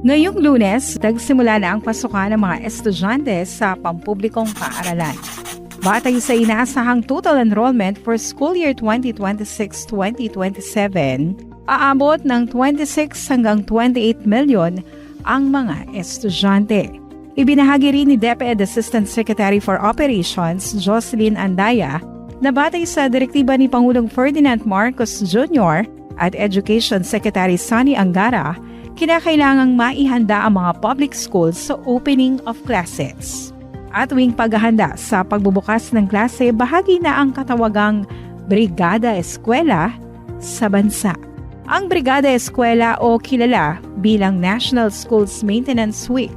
Ngayong Lunes, nagsimula na ang pasukan ng mga estudyante sa pampublikong paaralan. Batay sa inaasahang total enrollment for school year 2026-2027, aabot ng 26 hanggang 28 milyon ang mga estudyante. Ibinahagi rin ni DepEd Assistant Secretary for Operations, Jocelyn Andaya, na batay sa direktiba ni Pangulong Ferdinand Marcos Jr. at Education Secretary Sonny Angara, kinakailangang maihanda ang mga public schools sa opening of classes. At tuwing paghahanda sa pagbubukas ng klase, bahagi na ang katawagang Brigada Eskwela sa bansa. Ang Brigada Eskwela o kilala bilang National Schools Maintenance Week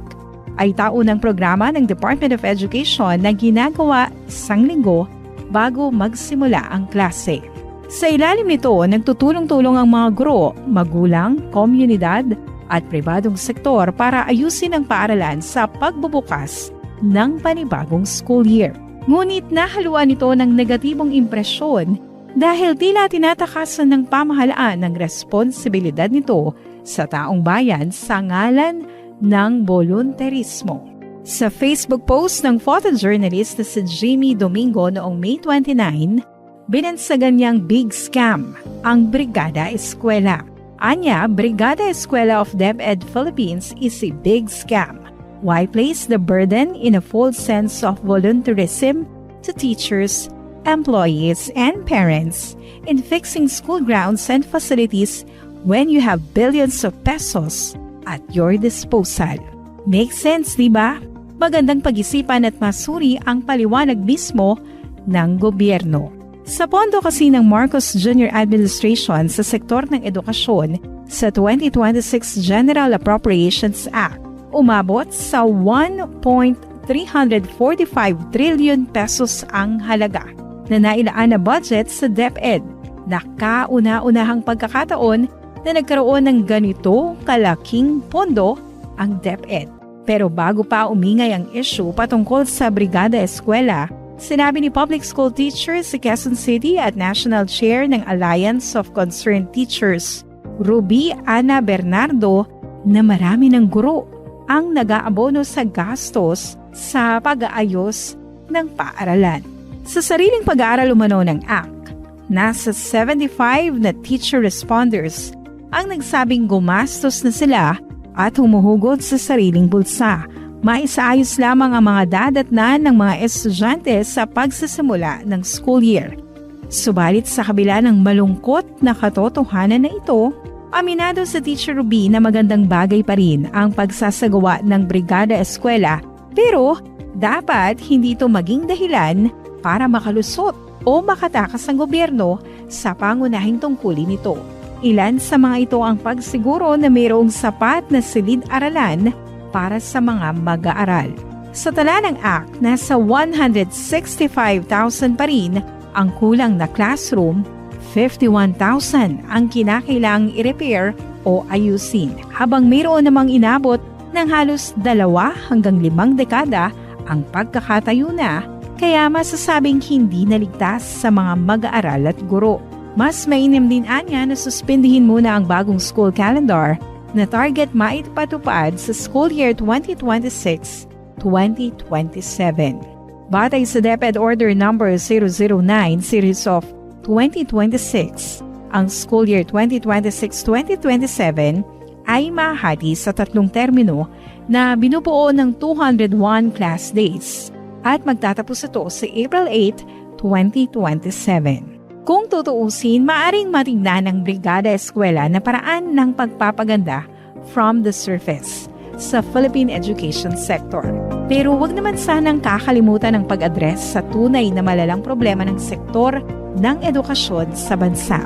ay taunang programa ng Department of Education na ginagawa isang linggo bago magsimula ang klase. Sa ilalim nito, nagtutulong-tulong ang mga guro, magulang, komunidad at pribadong sektor para ayusin ang paaralan sa pagbubukas ng panibagong school year. Ngunit nahaluan ito ng negatibong impresyon dahil tila tinatakasan ng pamahalaan ng responsibilidad nito sa taong bayan sa ngalan ng volunteerismo. Sa Facebook post ng photojournalist na si Jimmy Domingo noong May 29, binansagan niyang big scam ang Brigada Eskwela. Anya, Brigada Eskwela of DepEd Philippines is a big scam. Why place the burden in a false sense of volunteerism to teachers, employees, and parents in fixing school grounds and facilities when you have billions of pesos at your disposal? Makes sense, di ba? Magandang pag-isipan at masuri ang paliwanag mismo ng gobyerno. Sa pondo kasi ng Marcos Jr. Administration sa sektor ng edukasyon sa 2026 General Appropriations Act, umabot sa 1.345 trillion pesos ang halaga na nailaan na budget sa DepEd na kauna-unahang pagkakataon na nagkaroon ng ganito kalaking pondo ang DepEd. Pero bago pa umingay ang issue patungkol sa Brigada Eskwela, sinabi ni Public School Teachers sa Quezon City at National Chair ng Alliance of Concerned Teachers, Ruby Ana Bernardo, na marami ng guro ang nag-aabono sa gastos sa pag-aayos ng paaralan. Sa sariling pag-aaral umano ng ACT, nasa 75 na teacher responders ang nagsabing gumastos na sila at humuhugot sa sariling bulsa. Maisaayos lamang ang mga dadatnan ng mga estudyante sa pagsisimula ng school year. Subalit sa kabila ng malungkot na katotohanan na ito, aminado sa Teacher Ruby na magandang bagay pa rin ang pagsasagawa ng Brigada Eskwela, pero dapat hindi ito maging dahilan para makalusot o makatakas ang gobyerno sa pangunahing tungkulin nito. Ilan sa mga ito ang pagsiguro na mayroong sapat na silid-aralan para sa mga mag-aaral. Sa tala ng ACT, nasa 165,000 pa rin ang kulang na classroom, 51,000 ang kinakailangang i-repair o ayusin, habang mayroon namang inabot ng halos 2 hanggang 5 dekada ang pagkakatayo na, kaya masasabing hindi naligtas sa mga mag-aaral at guro. Mas mainam din anya na suspindihin muna ang bagong school calendar na target maipatupad sa school year 2026-2027. Batay sa DepEd Order No. 009 Series of 2026, ang school year 2026-2027 ay mahati sa 3 termino na binubuo ng 201 class days at magtatapos ito sa April 8, 2027. Kung tutuusin, maaring matingnan ng Brigada Eskwela na paraan ng pagpapaganda from the surface sa Philippine education sector. Pero wag naman sanang kakalimutan ang pag-address sa tunay na malalang problema ng sektor ng edukasyon sa bansa.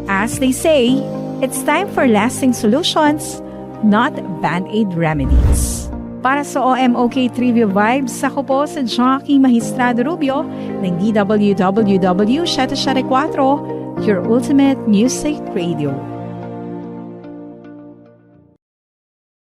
As they say, it's time for lasting solutions, not band-aid remedies. Para sa OMOK Trivia Vibes, ako po sa Jockey Magistrado Rubio ng DWWW 774, your ultimate music radio.